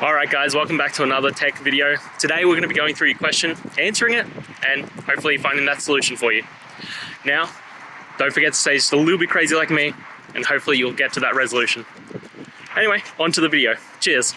Alright guys, welcome back to another tech video. Today we're going to be going through your question, answering it, and hopefully finding that solution for you. Now, don't forget to stay just a little bit crazy like me, and hopefully you'll get to that resolution. Anyway, on to the video. Cheers!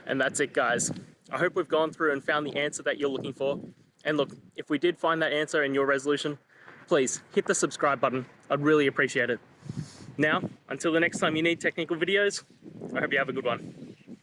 And that's it guys. I hope we've gone through and found the answer that you're looking for. And look, if we did find that answer in your resolution, please hit the subscribe button. I'd really appreciate it. Now, until the next time you need technical videos, I hope you have a good one.